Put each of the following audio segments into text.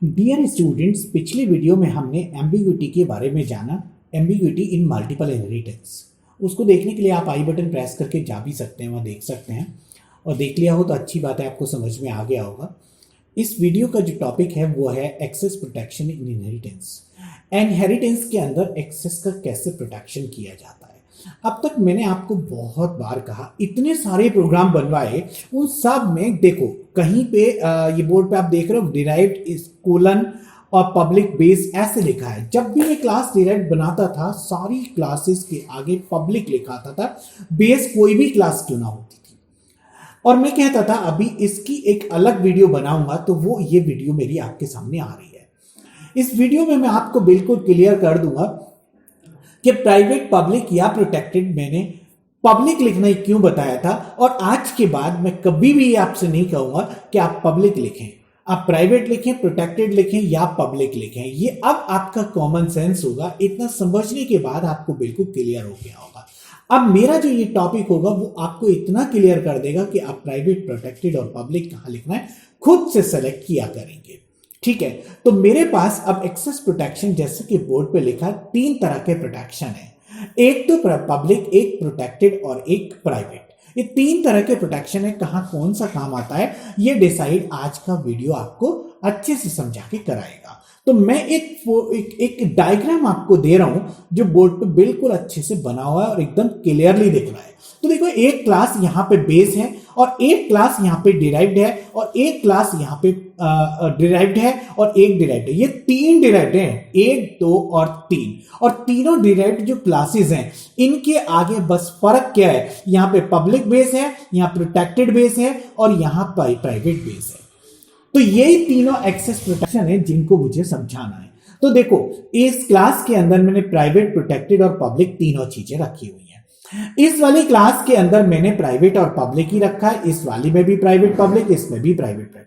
Dear students, पिछले video में हमने एम्बिग्विटी के बारे में जाना। एम्बिग्विटी इन मल्टीपल इनहेरिटेंस, उसको देखने के लिए आप आई बटन प्रेस करके जा भी सकते हैं, वहाँ देख सकते हैं। और देख लिया हो तो अच्छी बात है, आपको समझ में आ गया होगा। इस वीडियो का जो टॉपिक है वो है access protection in inheritance. Inheritance के अंदर एक्सेस का कैसे प्रोटेक्शन किया जाता है। अब तक मैंने आपको बहुत बार कहा, इतने सारे प्रोग्राम बनवाए, उन सब में देखो कहीं पे ये बोर्ड पे आप देख रहे हो डिराइव्ड कोलन और पब्लिक बेस ऐसे लिखा है। जब भी मैं क्लास डिराइव्ड बनाता था, सारी क्लासेस के आगे पब्लिक लिखा था, बेस कोई भी क्लास क्यों ना होती थी। और मैं कहता था अभी इसकी एक अलग वीडियो बनाऊंगा, तो वो ये वीडियो मेरी आपके सामने आ रही है। इस वीडियो में मैं आपको बिल्कुल क्लियर कर दूंगा कि प्राइवेट, पब्लिक या प्रोटेक्टेड मैंने पब्लिक लिखना ही क्यों बताया था। और आज के बाद मैं कभी भी आपसे नहीं कहूंगा कि आप पब्लिक लिखें, आप प्राइवेट लिखें, प्रोटेक्टेड लिखें या पब्लिक लिखें। ये अब आपका कॉमन सेंस होगा। इतना समझने के बाद आपको बिल्कुल क्लियर हो गया होगा। अब मेरा जो ये टॉपिक होगा वो आपको इतना क्लियर कर देगा कि आप प्राइवेट, प्रोटेक्टेड और पब्लिक कहां लिखना है खुद से सेलेक्ट किया करेंगे। ठीक है, तो मेरे पास अब एक्सेस प्रोटेक्शन जैसे कि बोर्ड पे लिखा 3 तरह के प्रोटेक्शन है। एक तो पब्लिक, एक प्रोटेक्टेड और एक प्राइवेट। ये 3 तरह के प्रोटेक्शन है। कहां कौन सा काम आता है ये डिसाइड आज का वीडियो आपको अच्छे से समझा के कराएगा। तो मैं एक डायग्राम आपको दे रहा हूं जो बोर्ड पे बिल्कुल अच्छे से बना हुआ है और एकदम क्लियरली दिख रहा है। तो देखो, एक क्लास यहां पे बेस है और एक क्लास यहां पे डिराइव्ड है और एक क्लास यहां पे डिराइव्ड है और एक डिराइव्ड है। ये 3 डिराइव्ड हैं, 1, 2 और 3। और तीनों डिराइव्ड जो क्लासेस हैं इनके आगे बस फर्क क्या है, यहां पे पब्लिक बेस है, यहां प्रोटेक्टेड बेस है और यहां प्राइवेट बेस है। तो यही तीनों एक्सेस प्रोटेक्शन है जिनको मुझे समझाना है। तो देखो, इस क्लास के अंदर मैंने प्राइवेट, प्रोटेक्टेड और पब्लिक तीनों चीजें रखी हुई हैं। इस वाली क्लास के अंदर मैंने प्राइवेट और पब्लिक ही रखा है। इस वाली में भी प्राइवेट पब्लिक, इसमें भी प्राइवेट।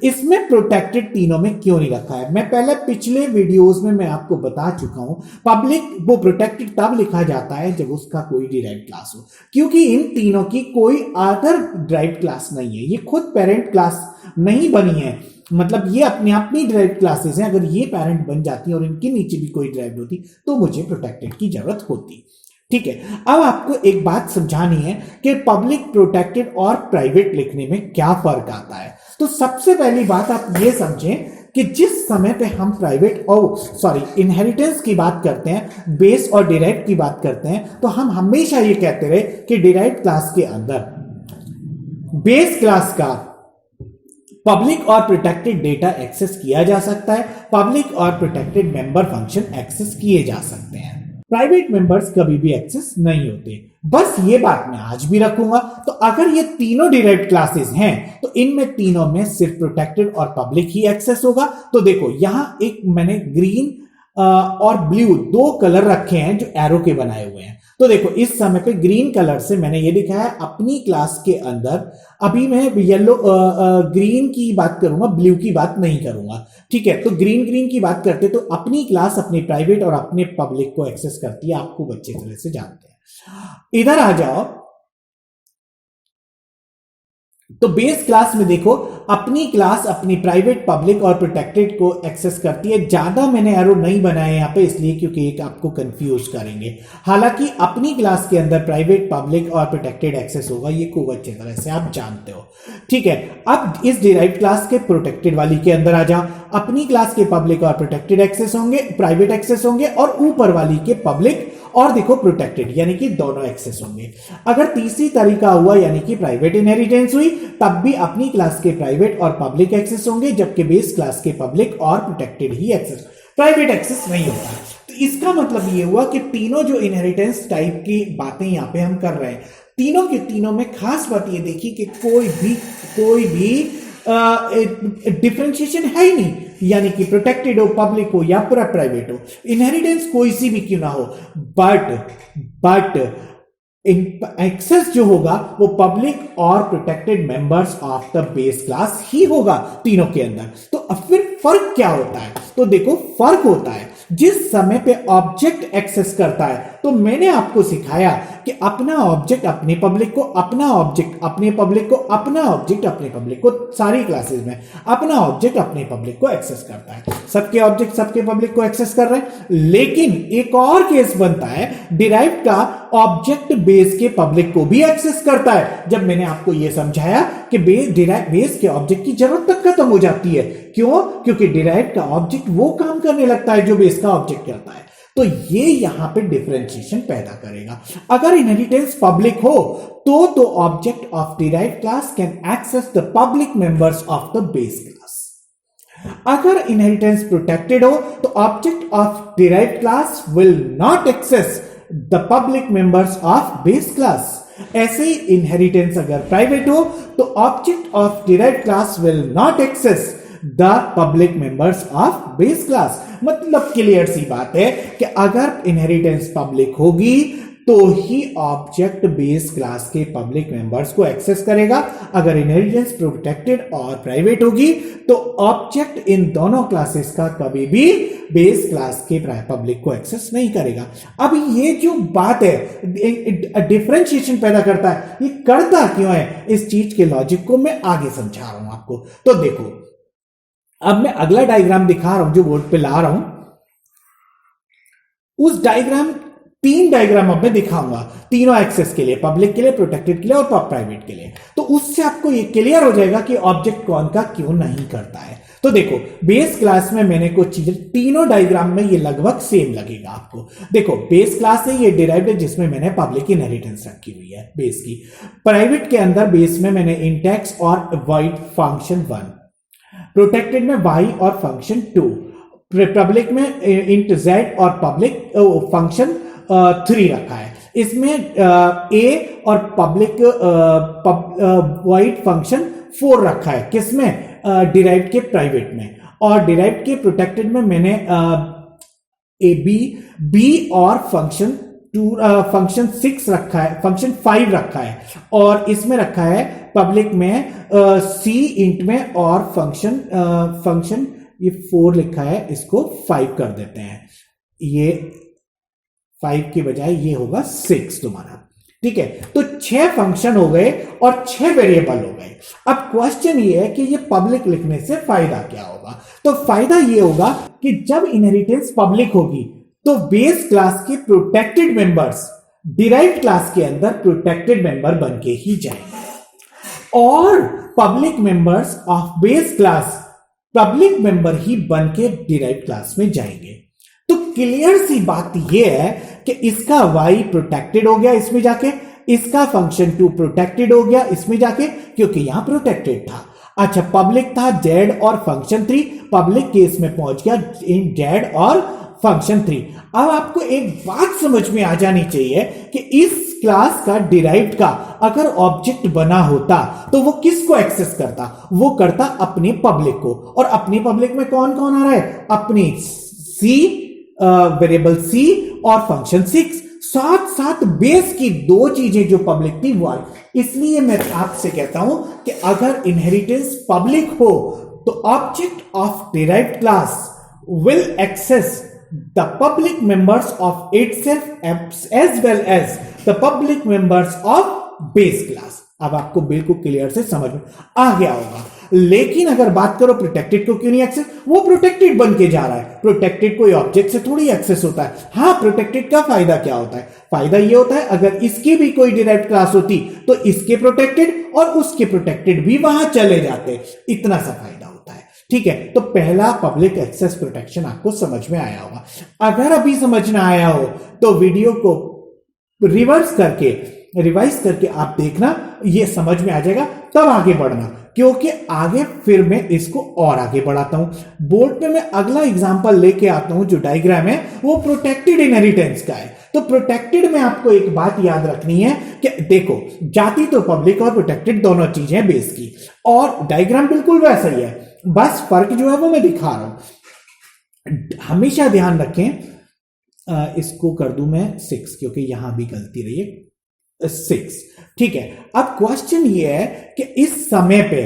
इसमें प्रोटेक्टेड तीनों में क्यों नहीं रखा है, मैं पहले पिछले वीडियोस में मैं आपको बता चुका हूं। पब्लिक वो प्रोटेक्टेड तब लिखा जाता है जब उसका कोई डिराइव्ड क्लास हो, क्योंकि इन तीनों की कोई अदर डिराइव्ड क्लास नहीं है। ये खुद पेरेंट क्लास नहीं बनी है, मतलब ये अपने आप में डिराइव्ड क्लासेस हैं। अगर ये पेरेंट बन जाती और इनके नीचे भी कोई डिराइव्ड होती तो मुझे प्रोटेक्टेड की जरूरत होती। ठीक है, अब आपको एक बात समझानी है कि पब्लिक, प्रोटेक्टेड और प्राइवेट लिखने में क्या फर्क आता है। तो सबसे पहली बात आप ये समझें कि जिस समय पे हम प्राइवेट इनहेरिटेंस की बात करते हैं, बेस और डिराइव्ड की बात करते हैं, तो हम हमेशा ये कहते रहे कि डिराइव्ड क्लास के अंदर बेस क्लास का पब्लिक और प्रोटेक्टेड डेटा एक्सेस किया जा सकता है, पब्लिक और प्रोटेक्टेड मेंबर फंक्शन एक्सेस किए जा सकते हैं। प्राइवेट मेंबर्स कभी भी एक्सेस नहीं होते। बस ये बात मैं आज भी रखूंगा। तो अगर ये तीनों डिराइव्ड क्लासेस हैं तो इनमें तीनों में सिर्फ प्रोटेक्टेड और पब्लिक ही एक्सेस होगा। तो देखो, यहां एक मैंने ग्रीन और ब्लू 2 कलर रखे हैं जो एरो के बनाए हुए हैं। तो देखो, इस समय पे ग्रीन कलर से मैंने ये लिखा है अपनी क्लास के अंदर। अभी मैं येलो ग्रीन की बात करूंगा, ब्लू की बात नहीं करूंगा। ठीक है, तो ग्रीन की बात करते तो अपनी क्लास अपनी प्राइवेट और अपने पब्लिक को एक्सेस करती है, आपको अच्छी तरह से जानते हैं। इधर आ जाओ, तो बेस क्लास में देखो अपनी क्लास अपनी प्राइवेट, पब्लिक और प्रोटेक्टेड को एक्सेस करती है। ज्यादा मैंने एरो नहीं बनाए यहां पे इसलिए क्योंकि एक आपको कंफ्यूज करेंगे। हालांकि अपनी क्लास के अंदर प्राइवेट, पब्लिक और प्रोटेक्टेड एक्सेस होगा, ये खूब अच्छी तरह से आप जानते हो। ठीक है, अब इस डिराइव्ड क्लास के प्रोटेक्टेड वाली के अंदर आ जाओ। अपनी क्लास के पब्लिक और प्रोटेक्टेड एक्सेस होंगे, प्राइवेट एक्सेस होंगे और ऊपर वाली के पब्लिक और देखो प्रोटेक्टेड, यानी कि दोनों एक्सेस होंगे। अगर तीसरी तरीका हुआ यानी कि प्राइवेट इनहेरिटेंस हुई, तब भी अपनी क्लास के प्राइवेट और पब्लिक एक्सेस होंगे, जबकि बेस क्लास के पब्लिक और प्रोटेक्टेड ही एक्सेस, प्राइवेट एक्सेस नहीं होता। तो इसका मतलब यह हुआ कि तीनों जो इनहेरिटेंस टाइप की बातें यहां पे हम कर रहे हैं, तीनों के तीनों में खास बात यह देखिए कि कोई भी डिफरेंशिएशन है ही नहीं, यानी कि प्रोटेक्टेड हो, पब्लिक हो या पूरा प्राइवेट हो, इनहेरिटेंस कोई सी भी क्यों ना हो, बट एक्सेस जो होगा वो पब्लिक और protected members of the base class ही होगा तीनों के अंदर। तो अब फिर फर्क क्या होता है, तो देखो फर्क होता है जिस समय पे ऑब्जेक्ट एक्सेस करता है तो मैंने आपको सिखाया कि अपना ऑब्जेक्ट अपने पब्लिक को, अपना ऑब्जेक्ट अपने पब्लिक को, अपना ऑब्जेक्ट अपने पब्लिक को, सारी क्लासेस में अपना ऑब्जेक्ट अपने पब्लिक को एक्सेस करता है। सबके ऑब्जेक्ट सबके पब्लिक को एक्सेस कर रहे हैं। लेकिन एक और केस बनता है, डिराइव्ड का ऑब्जेक्ट बेस के पब्लिक को भी एक्सेस करता है। जब मैंने आपको यह समझाया कि बेस के ऑब्जेक्ट की जरूरत तक खत्म हो जाती है। क्यों? क्योंकि डिराइव्ड का ऑब्जेक्ट वो काम करने लगता है जो बेस का ऑब्जेक्ट करता है। तो ये यहां पे डिफरेंशिएशन पैदा करेगा। अगर इनहेरिटेंस पब्लिक हो तो object of derived class can access the public members of the base class. अगर इनहेरिटेंस प्रोटेक्टेड हो तो object of derived class will not access the public members of base class. ऐसे ही इनहेरिटेंस अगर private हो तो object of derived class will not access the public members of base class. मतलब clear सी बात है कि अगर इनहेरिटेंस पब्लिक होगी तो ही ऑब्जेक्ट बेस क्लास के पब्लिक मेंबर्स को एक्सेस करेगा। अगर इनहेरिटेंस प्रोटेक्टेड और प्राइवेट होगी तो ऑब्जेक्ट इन दोनों क्लासेस का कभी भी बेस क्लास के पब्लिक को एक्सेस नहीं करेगा। अब ये जो बात है डिफरेंशिएशन पैदा करता है, ये करता क्यों है? इस चीज के लॉजिक को मैं आगे समझा रहा हूं आपको। तो देखो, अब मैं अगला डायग्राम दिखा रहा हूं जो बोर्ड पे ला रहा हूं। उस डायग्राम, 3 डायग्राम अब मैं दिखाऊंगा, तीनों एक्सेस के लिए, पब्लिक के लिए, प्रोटेक्टेड के लिए और प्राइवेट के लिए। तो उससे आपको ये क्लियर हो जाएगा कि ऑब्जेक्ट कौन का क्यों नहीं करता है। तो देखो, बेस क्लास में मैंने कुछ चीजें, तीनों डायग्राम में ये लगभग सेम लगेगा आपको। देखो, बेस क्लास है, ये डिराइव्ड है जिसमें मैंने पब्लिक इनहेरिटेंस रखी हुई है बेस की। प्राइवेट के अंदर बेस में मैंने इंटेक्स और वॉइड फंक्शन 1, प्रोटेक्टेड में y और फंक्शन 2, पब्लिक में इंट z और पब्लिक फंक्शन 3 रखा है। इसमें a और पब्लिक वॉइड फंक्शन 4 रखा है। किसमें? डिराइव्ड के प्राइवेट में। और डिराइव्ड के प्रोटेक्टेड में मैंने b और फंक्शन 6 रखा है, फंक्शन 5 रखा है। और इसमें रखा है पब्लिक में c इंट में और फंक्शन ये 4 लिखा है, इसको 5 कर देते हैं। ये 5 की बजाय ये होगा 6 तुम्हारा। ठीक है, तो 6 फंक्शन हो गए और 6 वेरिएबल हो गए। अब क्वेश्चन ये है कि ये पब्लिक लिखने से फायदा क्या होगा? तो फायदा ये होगा कि जब इनहेरिटेंस पब्लिक होगी तो बेस क्लास के प्रोटेक्टेड मेंबर्स डिराइव्ड क्लास के अंदर प्रोटेक्टेड मेंबर बन के ही जाएंगे और public members of base class public member ही बन के डिराइव्ड क्लास में जाएंगे। तो क्लियर सी बात यह है कि इसका y प्रोटेक्टेड हो गया इसमें जाके, इसका फंक्शन 2 प्रोटेक्टेड हो गया इसमें जाके, क्योंकि यहां प्रोटेक्टेड था। अच्छा, पब्लिक था z और फंक्शन 3, पब्लिक केस में पहुंच गया इन z और फंक्शन 3। अब आपको एक बात समझ में आ जानी चाहिए कि इस क्लास का डिराइव्ड का अगर ऑब्जेक्ट बना होता तो वो किसको एक्सेस करता? वो करता अपने पब्लिक को। और अपने पब्लिक में कौन कौन आ रहा है? अपनी c, वेरिएबल c और फंक्शन 6, साथ साथ बेस की 2 चीजें जो पब्लिक थी वो। इसलिए मैं आपसे कहता हूं कि अगर इनहेरिटेंस पब्लिक हो तो object of derived class will access the public members of itself as well as the public members of base class। अब आपको बिल्कुल क्लियर से समझ में आ गया होगा। लेकिन अगर बात करो प्रोटेक्टेड को क्यों नहीं एक्सेस, वो प्रोटेक्टेड बन के जा रहा है। प्रोटेक्टेड कोई ऑब्जेक्ट से थोड़ी एक्सेस होता है। हाँ, प्रोटेक्टेड का फायदा क्या होता है? फायदा ये होता है अगर इसकी भी कोई डिराइव्ड क्लास होती तो इसके प्रोटेक्टेड और उसके प्रोटेक्टेड भी वहां चले जाते, इतना सा फायदा होता है। ठीक है, तो पहला पब्लिक एक्सेस प्रोटेक्शन आपको समझ में आया होगा। अगर अभी समझ ना आया हो तो वीडियो को रिवर्स करके रिवाइज करके आप देखना, ये समझ में आ जाएगा, तब आगे बढ़ना, क्योंकि आगे फिर मैं इसको और आगे बढ़ाता हूं। बोर्ड पे मैं अगला एग्जांपल लेके आता हूं, जो डायग्राम है वो प्रोटेक्टेड इनहेरिटेंस का है। तो प्रोटेक्टेड में आपको एक बात याद रखनी है कि देखो, जाती तो पब्लिक और प्रोटेक्टेड दोनों चीजें बेस की, और डायग्राम बिल्कुल वैसा ही है, बस फर्क जो है वो मैं दिखा रहा हूं। हमेशा ध्यान रखें, इसको कर दूं मैं 6 क्योंकि यहां भी गलती रही है, 6। ठीक है, अब क्वेश्चन ये है कि इस समय पे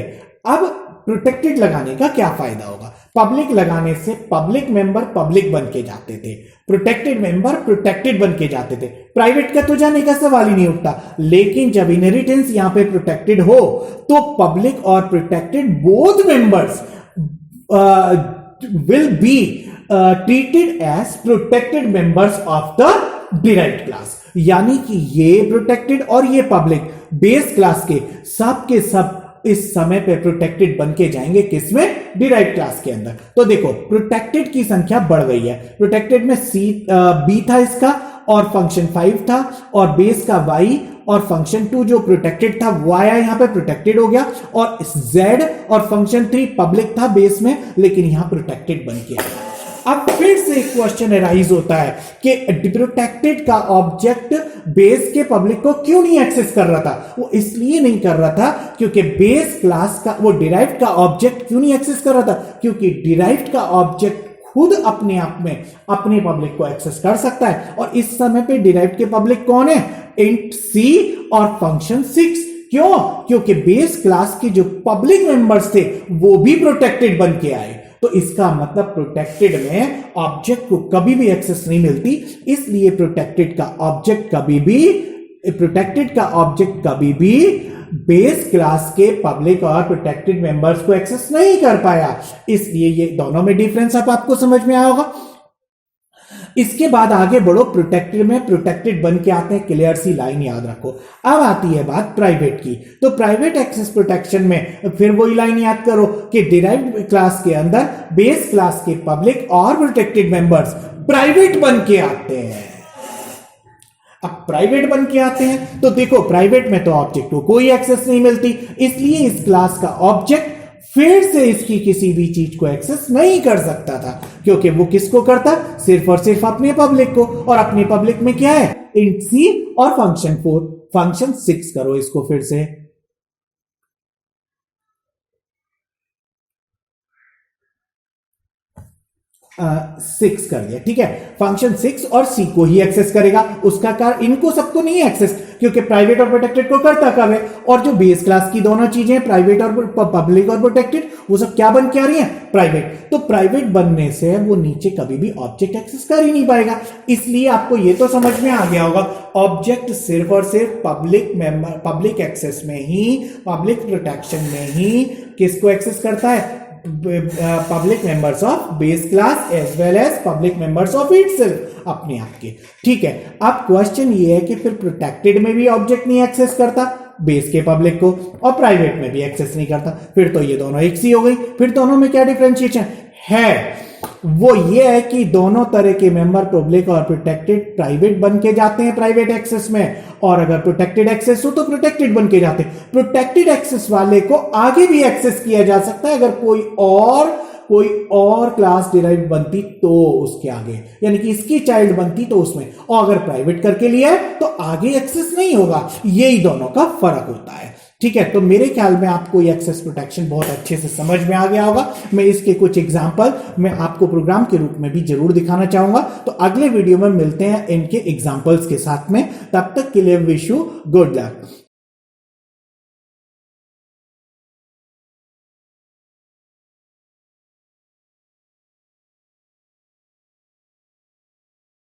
अब प्रोटेक्टेड लगाने का क्या फायदा होगा? पब्लिक लगाने से पब्लिक मेंबर पब्लिक बन के जाते थे, प्रोटेक्टेड मेंबर प्रोटेक्टेड बन के जाते थे। प्राइवेट का तो जाने का सवाल ही नहीं उठता। लेकिन जब इनहेरिटेंस यहां पे प्रोटेक्टेड हो तो पब्लिक और protected both members will be treated as protected members of the derived class. यानी कि ये प्रोटेक्टेड और ये पब्लिक बेस क्लास के सब इस समय पे प्रोटेक्टेड बन के जाएंगे, किसमें? डिराइव्ड क्लास के अंदर। तो देखो प्रोटेक्टेड की संख्या बढ़ गई है। प्रोटेक्टेड में बी था इसका और फंक्शन 5 था और बेस का y और फंक्शन 2 जो प्रोटेक्टेड था वो आया यहां पे, प्रोटेक्टेड हो गया। और z और फंक्शन 3 पब्लिक था बेस में, लेकिन यहां प्रोटेक्टेड बन के आया। अब फिर से एक क्वेश्चन अराइज होता है कि प्रोटेक्टेड का ऑब्जेक्ट बेस के पब्लिक को क्यों नहीं एक्सेस कर रहा था? वो इसलिए नहीं कर रहा था क्योंकि बेस क्लास का वो डिराइव्ड का ऑब्जेक्ट क्यों नहीं एक्सेस कर रहा था? क्योंकि डिराइव्ड का ऑब्जेक्ट खुद अपने आप में अपने पब्लिक को एक्सेस कर सकता है। और इस समय पे डिराइव्ड के पब्लिक कौन है? इंट सी और फंक्शन 6। क्यों? क्योंकि बेस क्लास के जो पब्लिक मेंबर्स थे वो भी प्रोटेक्टेड बन के आए। तो इसका मतलब प्रोटेक्टेड में ऑब्जेक्ट को कभी भी एक्सेस नहीं मिलती, इसलिए प्रोटेक्टेड का ऑब्जेक्ट कभी भी बेस क्लास के पब्लिक और प्रोटेक्टेड मेंबर्स को एक्सेस नहीं कर पाया। इसलिए ये दोनों में डिफरेंस अब आपको समझ में आया होगा। इसके बाद आगे बढ़ो, प्रोटेक्टेड में प्रोटेक्टेड बन के आते हैं, क्लियर सी लाइन याद रखो। अब आती है बात प्राइवेट की। तो प्राइवेट एक्सेस प्रोटेक्शन में फिर वही लाइन याद करो कि डिराइव्ड क्लास के अंदर बेस क्लास के पब्लिक और प्रोटेक्टेड मेंबर्स प्राइवेट बन के आते हैं। अब प्राइवेट बन के आते हैं तो देखो प्राइवेट में तो ऑब्जेक्ट को कोई एक्सेस नहीं मिलती, इसलिए इस क्लास का ऑब्जेक्ट फिर से इसकी किसी भी चीज को एक्सेस नहीं कर सकता था, क्योंकि वो किसको करता? सिर्फ और सिर्फ अपने पब्लिक को। और अपने पब्लिक में क्या है? इंट सी और फंक्शन 4, फंक्शन 6 करो इसको फिर से। 6 कर दिया, ठीक है। फंक्शन 6 और सी को ही एक्सेस करेगा, उसका कारण इनको सबको नहीं एक्सेस, क्योंकि प्राइवेट और प्रोटेक्टेड को करता कब है? और जो बेस क्लास की दोनों चीजें प्राइवेट और पब्लिक और प्रोटेक्टेड वो सब क्या बन के आ रही हैं? प्राइवेट। तो प्राइवेट बनने से वो नीचे कभी भी ऑब्जेक्ट एक्सेस कर ही नहीं पाएगा। इसलिए आपको ये तो समझ में आ गया होगा, ऑब्जेक्ट सिर्फ और सिर्फ पब्लिक एक्सेस में ही, पब्लिक प्रोटेक्शन में ही किसको एक्सेस करता है? Public members of base class as well as public members of itself, अपने आप के। ठीक है, अब क्वेश्चन ये है कि फिर प्रोटेक्टेड में भी ऑब्जेक्ट नहीं एक्सेस करता बेस के पब्लिक को, और प्राइवेट में भी एक्सेस नहीं करता, फिर तो ये दोनों एक सी हो गई। फिर दोनों में क्या डिफरेंशिएशन है? वो ये है कि दोनों तरह के मेंबर पब्लिक और प्रोटेक्टेड प्राइवेट बन के जाते हैं प्राइवेट एक्सेस में, और अगर प्रोटेक्टेड एक्सेस हो तो प्रोटेक्टेड बन के जाते हैं। प्रोटेक्टेड एक्सेस वाले को आगे भी एक्सेस किया जा सकता है अगर कोई और क्लास डिराइव बनती तो उसके आगे, यानी कि इसकी चाइल्ड बनती तो उसमें, और अगर प्राइवेट करके लिया है तो आगे एक्सेस नहीं होगा। यही दोनों का फर्क होता है। ठीक है, तो मेरे ख्याल में आपको ये एक्सेस प्रोटेक्शन बहुत अच्छे से समझ में आ गया होगा। मैं इसके कुछ एग्जांपल मैं आपको प्रोग्राम के रूप में भी जरूर दिखाना चाहूंगा। तो अगले वीडियो में मिलते हैं इनके एग्जांपल्स के साथ में। तब तक के लिए विश यू गुड लक।